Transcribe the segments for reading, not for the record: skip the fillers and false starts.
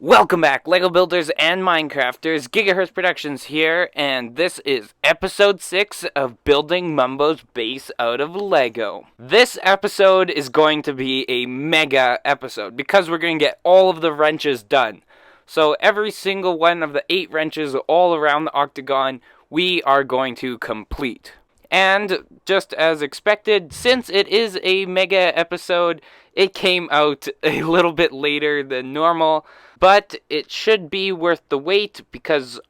Welcome back, LEGO builders and Minecrafters. Gigahertz Productions here, and this is episode 6 of building Mumbo's base out of LEGO. This episode is going to be a mega episode because we're going to get all of the wrenches done. So every single one of the 8 wrenches all around the octagon we are going to complete. And just as expected, since it is a mega episode, it came out a little bit later than normal. But it should be worth the wait because,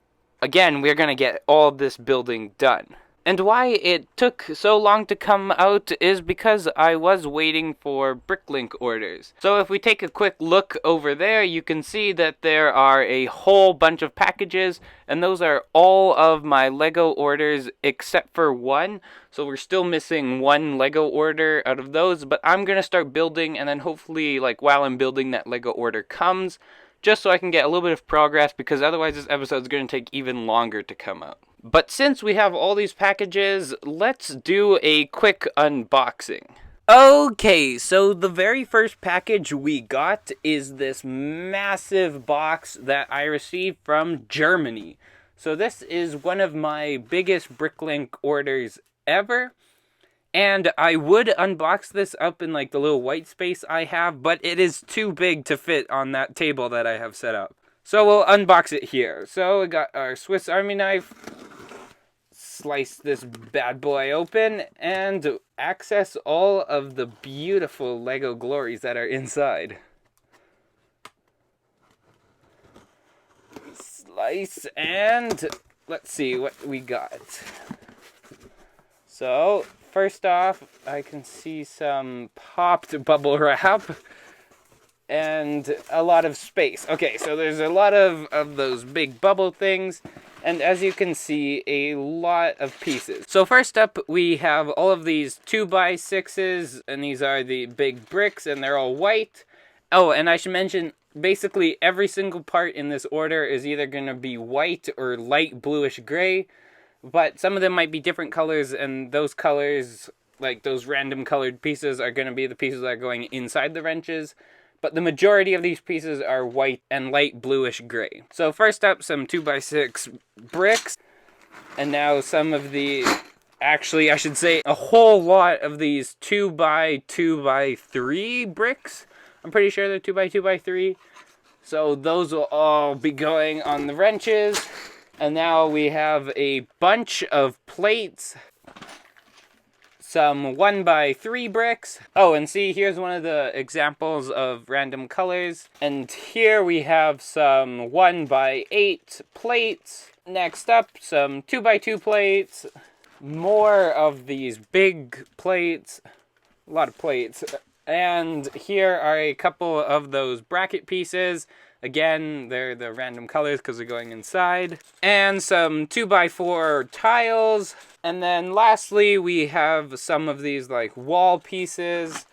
again, we're going to get all this building done. And why it took so long to come out is because I was waiting for BrickLink orders. So if we take a quick look over there, you can see that there are a whole bunch of packages, and those are all of my LEGO orders except for one. So we're still missing one LEGO order out of those, but I'm going to start building, and then hopefully, while I'm building, that LEGO order comes, just so I can get a little bit of progress, because otherwise this episode is going to take even longer to come out. But since we have all these packages, let's do a quick unboxing. Okay, so the very first package we got is this massive box that I received from Germany. So this is one of my biggest BrickLink orders ever. And I would unbox this up in the little white space I have, but it is too big to fit on that table that I have set up. So we'll unbox it here. So we got our Swiss Army knife. Slice this bad boy open and access all of the beautiful LEGO glories that are inside. Slice and let's see what we got. So first off, I can see some popped bubble wrap and a lot of space. Okay, so there's a lot of those big bubble things, and as you can see, a lot of pieces. So first up, we have all of these 2x6s, and these are the big bricks, and they're all white. Oh, and I should mention, basically every single part in this order is either going to be white or light bluish gray. But some of them might be different colors, and those colors, those random colored pieces, are going to be the pieces that are going inside the wrenches. But the majority of these pieces are white and light bluish gray. So first up, some 2x6 bricks. And now some of the, actually I should say a whole lot of these 2x2x3 bricks. I'm pretty sure they're 2x2x3. So those will all be going on the wrenches. And now we have a bunch of plates, some 1x3 bricks. Oh, and see, here's one of the examples of random colors. And here we have some 1x8 plates. Next up, some 2x2 plates. More of these big plates. A lot of plates. And here are a couple of those bracket pieces. Again, they're the random colors because they're going inside. And some 2x4 tiles. And then lastly, we have some of these wall pieces.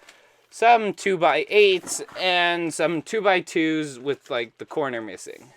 Some 2x8s and some 2x2s with the corner missing.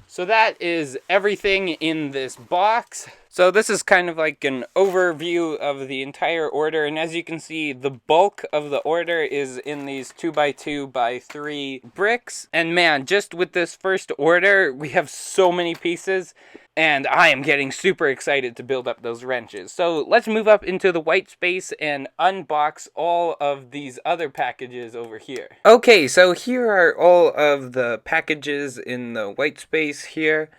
So that is everything in this box. So this is kind of an overview of the entire order, and as you can see, the bulk of the order is in these 2x2x3 bricks. And man, just with this first order, we have so many pieces, and I am getting super excited to build up those wrenches. So let's move up into the white space and unbox all of these other packages over here. Okay, so here are all of the packages in the white space here.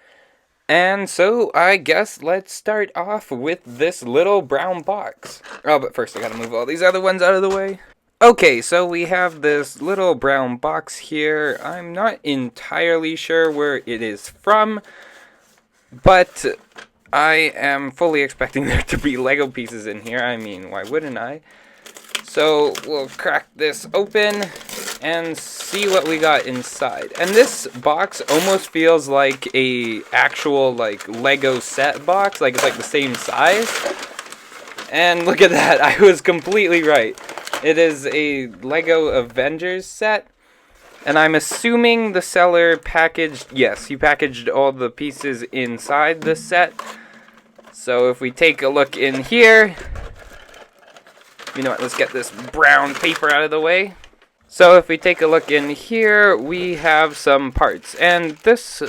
And so, I guess let's start off with this little brown box. Oh, but first I gotta move all these other ones out of the way. Okay, so we have this little brown box here. I'm not entirely sure where it is from, but I am fully expecting there to be LEGO pieces in here. I mean, why wouldn't I? So, we'll crack this open and see what we got inside. And this box almost feels like a actual Lego set box, it's the same size. And look at that, I was completely right. It is a Lego Avengers set, and I'm assuming the seller packaged, yes, he packaged all the pieces inside the set. So if we take a look in here, you know what, let's get this brown paper out of the way. So if we take a look in here, we have some parts, and this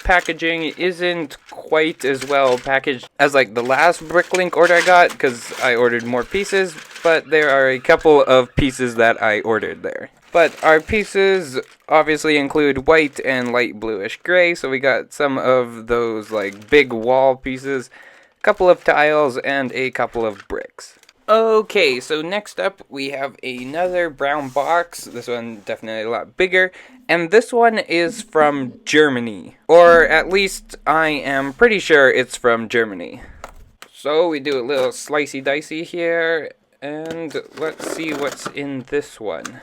packaging isn't quite as well packaged as like the last BrickLink order I got, because I ordered more pieces, but there are a couple of pieces that I ordered there. But our pieces obviously include white and light bluish gray, so we got some of those like big wall pieces, a couple of tiles, and a couple of bricks. Okay, so next up we have another brown box. This one definitely a lot bigger. And this one is from Germany. Or at least I am pretty sure it's from Germany. So we do a little slicey dicey here. And let's see what's in this one.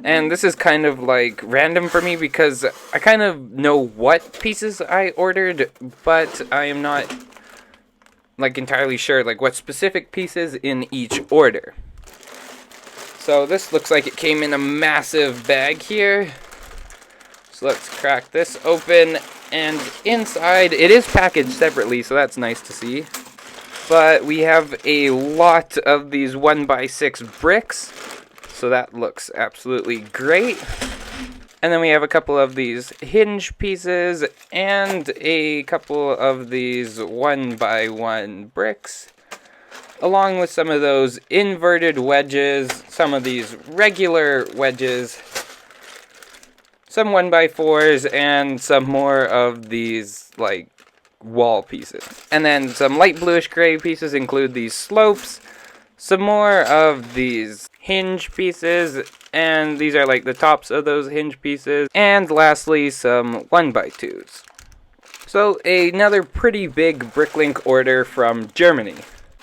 And this is kind of like random for me because I kind of know what pieces I ordered, but I am not like entirely sure like what specific pieces in each order. So this looks like it came in a massive bag here. So let's crack this open, and inside it is packaged separately, so that's nice to see. But we have a lot of these 1x6 bricks, so that looks absolutely great. And then we have a couple of these hinge pieces and a couple of these 1x1 bricks, along with some of those inverted wedges, some of these regular wedges, some 1x4s, and some more of these like wall pieces. And then some light bluish gray pieces include these slopes, some more of these hinge pieces, and these are like the tops of those hinge pieces, and lastly some 1x2s. So another pretty big BrickLink order from Germany.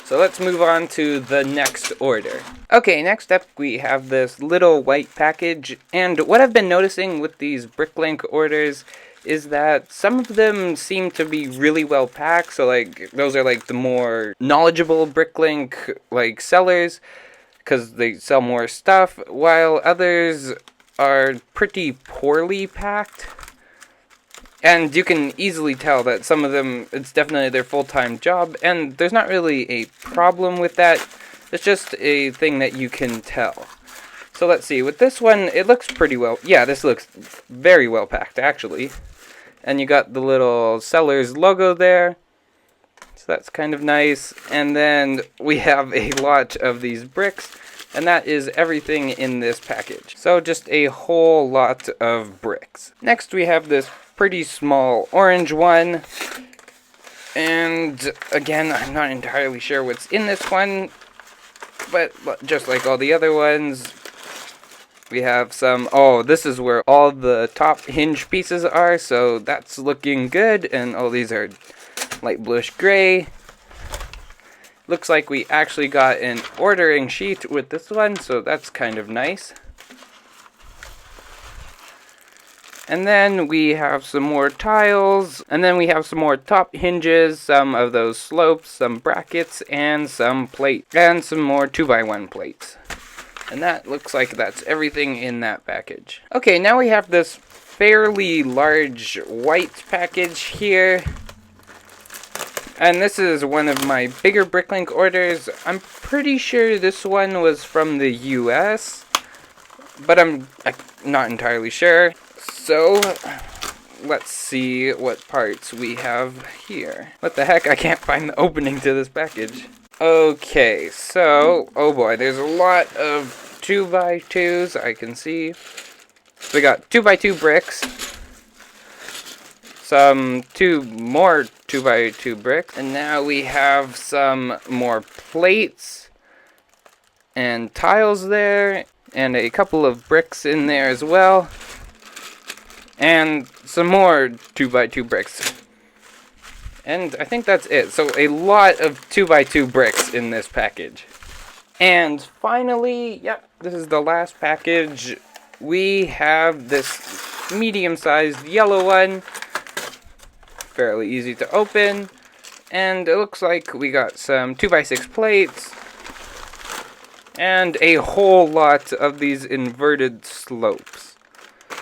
So let's move on to the next order. Okay, next up we have this little white package, and what I've been noticing with these BrickLink orders is that some of them seem to be really well packed, so like those are like the more knowledgeable BrickLink like sellers, because they sell more stuff, while others are pretty poorly packed. And you can easily tell that some of them, it's definitely their full-time job, and there's not really a problem with that. It's just a thing that you can tell. So let's see, with this one, it looks pretty well. Yeah, this looks very well packed, actually. And you got the little seller's logo there. So that's kind of nice. And then we have a lot of these bricks, and that is everything in this package. So just a whole lot of bricks. Next we have this pretty small orange one. And again, I'm not entirely sure what's in this one, but just like all the other ones, we have some, oh, this is where all the top hinge pieces are, so that's looking good, and all these are light bluish gray. Looks like we actually got an ordering sheet with this one, so that's kind of nice. And then we have some more tiles, and then we have some more top hinges, some of those slopes, some brackets, and some plate, and some more 2x1 plates. And that looks like that's everything in that package. Okay, now we have this fairly large white package here. And this is one of my bigger BrickLink orders. I'm pretty sure this one was from the US, but I'm not entirely sure. So, let's see what parts we have here. What the heck? I can't find the opening to this package. Okay, so, oh boy, there's a lot of 2x2s I can see. We got 2x2 bricks, some more 2x2 bricks, and now we have some more plates and tiles there, and a couple of bricks in there as well, and some more 2x2 bricks. And I think that's it. So a lot of 2x2 bricks in this package. And finally, yep, this is the last package. We have this medium-sized yellow one. Fairly easy to open. And it looks like we got some 2x6 plates. And a whole lot of these inverted slopes.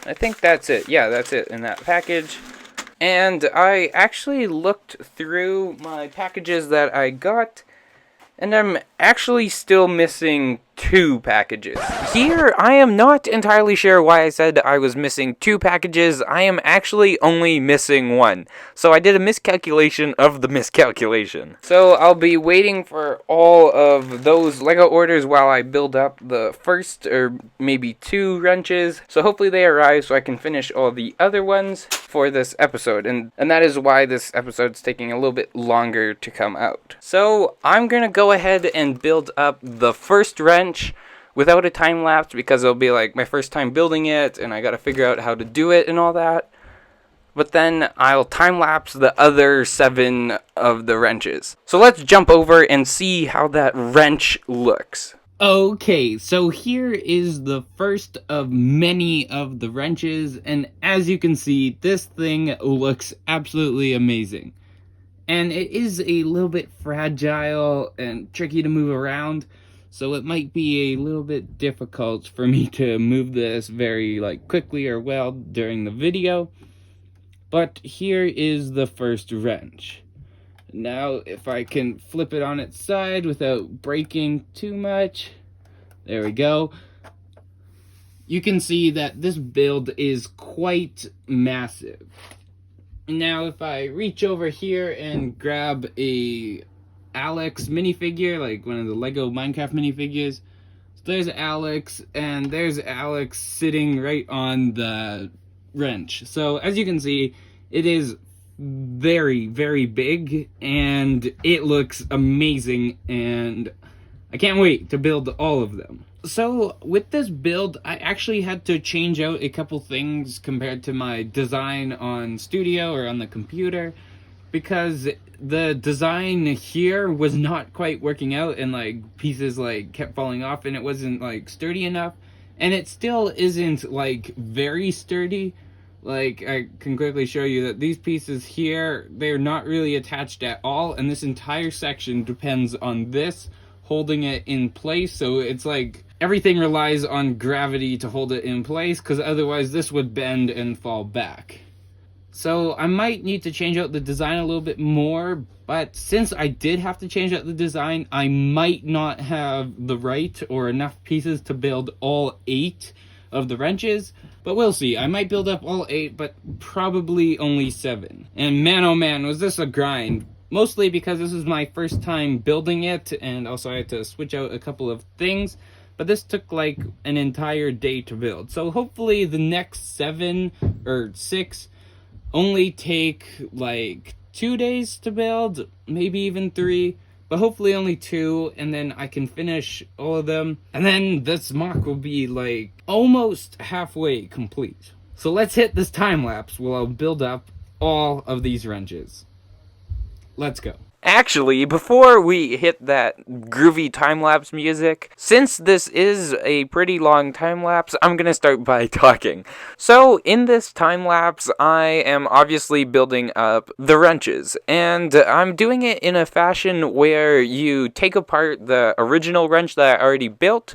I think that's it. Yeah, that's it in that package. And I actually looked through my packages that I got, and I'm actually still missing 2 packages. Here, I am not entirely sure why I said I was missing 2 packages. I am actually only missing 1. So I did a miscalculation of the miscalculation. So I'll be waiting for all of those Lego orders while I build up the first or maybe 2 wrenches. So hopefully they arrive so I can finish all the other ones for this episode. And that is why this episode's taking a little bit longer to come out. So I'm gonna go ahead and build up the first wrench without a time lapse because it'll be like my first time building it and I gotta figure out how to do it and all that. But then I'll time lapse the other 7 of the wrenches. So let's jump over and see how that wrench looks. Okay, so here is the first of many of the wrenches, and as you can see, this thing looks absolutely amazing. And it is a little bit fragile and tricky to move around, so it might be a little bit difficult for me to move this very quickly or well during the video. But here is the first wrench. Now, if I can flip it on its side without breaking too much, there we go. You can see that this build is quite massive. Now, if I reach over here and grab a Alex minifigure, like one of the Lego Minecraft minifigures, so there's Alex, and there's Alex sitting right on the wrench. So, as you can see, it is very, very big, and it looks amazing, and I can't wait to build all of them. So, with this build, I actually had to change out a couple things compared to my design on Studio or on the computer, because the design here was not quite working out, and pieces kept falling off, and it wasn't sturdy enough, and it still isn't very sturdy. I can quickly show you that these pieces here, they're not really attached at all, and this entire section depends on this holding it in place. So it's everything relies on gravity to hold it in place, because otherwise this would bend and fall back. So I might need to change out the design a little bit more, but since I did have to change out the design, I might not have the right or enough pieces to build all 8 of the wrenches, but we'll see. I might build up all 8, but probably only 7. And man, oh man, was this a grind. Mostly because this is my first time building it, and also I had to switch out a couple of things, but this took an entire day to build. So hopefully the next 7 or 6 only take 2 days to build, maybe even 3, but hopefully only 2, and then I can finish all of them, and then this mock will be almost halfway complete. So let's hit this time lapse while I'll build up all of these wrenches. Let's go. Actually, before we hit that groovy time-lapse music, since this is a pretty long time-lapse, I'm gonna start by talking. So, in this time-lapse, I am obviously building up the wrenches, and I'm doing it in a fashion where you take apart the original wrench that I already built,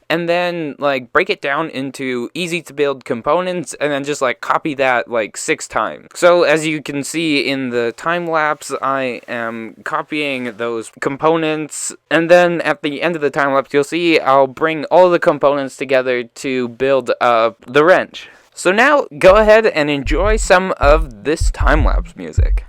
and then break it down into easy to build components, and then just copy that 6 times. So as you can see in the time lapse, I am copying those components, and then at the end of the time lapse, you'll see I'll bring all the components together to build up the wrench. So now go ahead and enjoy some of this time lapse music.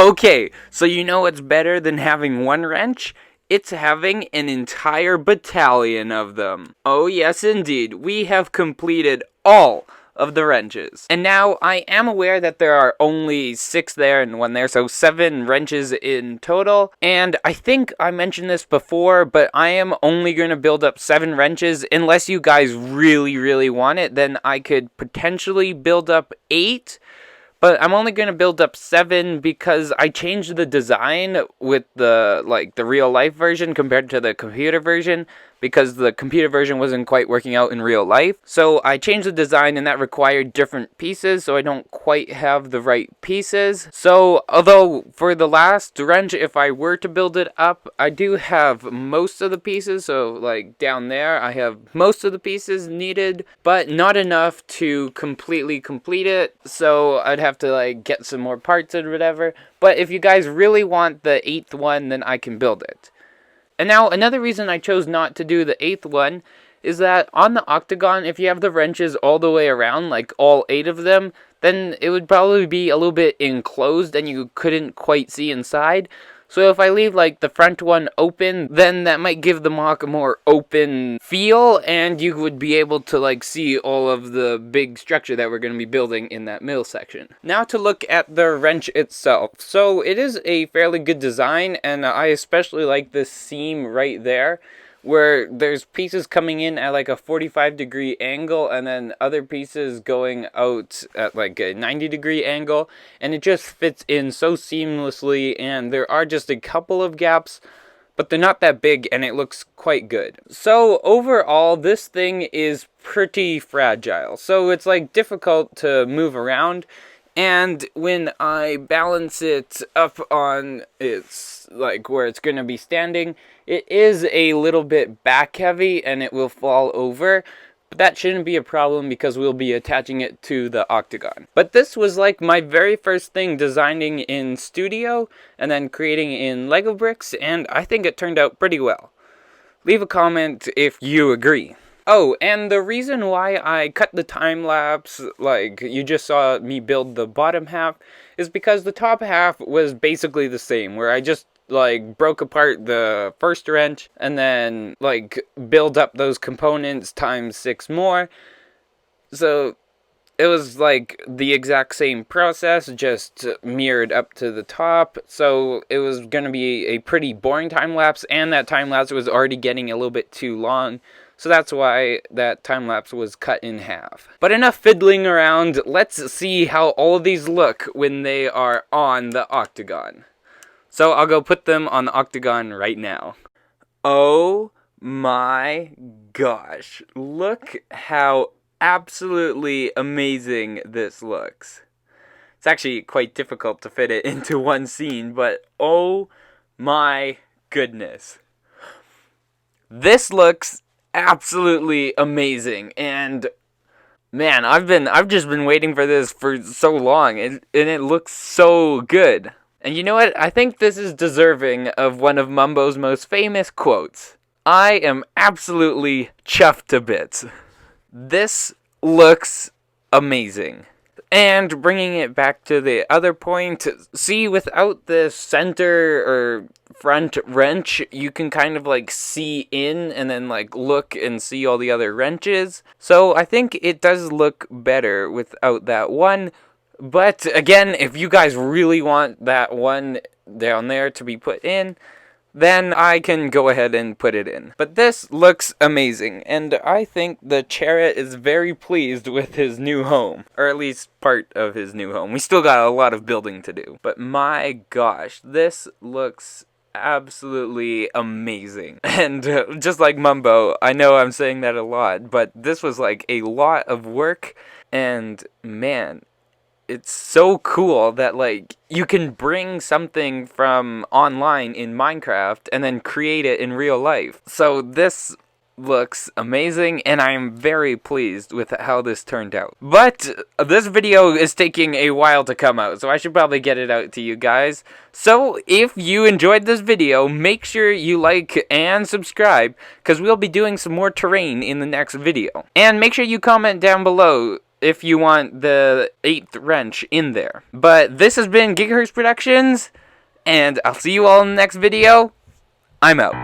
Okay, so you know what's better than having one wrench? It's having an entire battalion of them. Oh yes indeed, we have completed all of the wrenches. And now I am aware that there are only 6 there and 1 there, so 7 wrenches in total. And I think I mentioned this before, but I am only going to build up 7 wrenches. Unless you guys really want it, then I could potentially build up 8. But I'm only going to build up 7 because I changed the design with the real life version compared to the computer version, because the computer version wasn't quite working out in real life. So I changed the design, and that required different pieces, so I don't quite have the right pieces. So although for the last wrench, if I were to build it up, I do have most of the pieces. So like down there, I have most of the pieces needed, but not enough to completely complete it. So I'd have to like get some more parts and whatever. But if you guys really want the 8th one, then I can build it. And now, another reason I chose not to do the 8th one is that on the octagon, if you have the wrenches all the way around, like all 8 of them, then it would probably be a little bit enclosed and you couldn't quite see inside. So if I leave like the front one open, then that might give the MOC a more open feel, and you would be able to like see all of the big structure that we're going to be building in that middle section. Now to look at the wrench itself. So it is a fairly good design, and I especially like this seam right there, where there's pieces coming in at like a 45-degree angle and then other pieces going out at like a 90-degree angle, and it just fits in so seamlessly, and there are just a couple of gaps, but they're not that big, and it looks quite good. So overall, this thing is pretty fragile, so it's like difficult to move around. And when I balance it up on its, like, where it's going to be standing, it is a little bit back heavy and it will fall over. But that shouldn't be a problem because we'll be attaching it to the octagon. But this was like my very first thing designing in Studio and then creating in Lego bricks, and I think it turned out pretty well. Leave a comment if you agree. Oh, and the reason why I cut the time lapse, like you just saw me build the bottom half, is because the top half was basically the same, where I just like broke apart the first wrench and then like build up those components times 6 more. So it was like the exact same process, just mirrored up to the top. So it was going to be a pretty boring time lapse, and that time lapse was already getting a little bit too long. So that's why that time lapse was cut in half. But enough fiddling around, let's see how all of these look when they are on the octagon. So I'll go put them on the octagon right now. Oh my gosh, look how absolutely amazing this looks. It's actually quite difficult to fit it into one scene, but oh my goodness. This looks absolutely amazing, and man, I've just been waiting for this for so long, and it looks so good. And you know what? I think this is deserving of one of Mumbo's most famous quotes. I am absolutely chuffed to bits. This looks amazing. And bringing it back to the other point, see, without the center or front wrench, you can kind of like see in and then like look and see all the other wrenches. So I think it does look better without that one. But again, if you guys really want that one down there to be put in, then I can go ahead and put it in. But this looks amazing, and I think the Chariot is very pleased with his new home. Or at least part of his new home. We still got a lot of building to do. But my gosh, this looks absolutely amazing. And just like Mumbo, I know I'm saying that a lot, but this was like a lot of work, and man, it's so cool that like you can bring something from online in Minecraft and then create it in real life. So this looks amazing, and I'm very pleased with how this turned out. But this video is taking a while to come out, so I should probably get it out to you guys. So if you enjoyed this video, make sure you like and subscribe, because we'll be doing some more terrain in the next video. And make sure you comment down below if you want the 8th wrench in there. But this has been Gigahertz Productions. And I'll see you all in the next video. I'm out.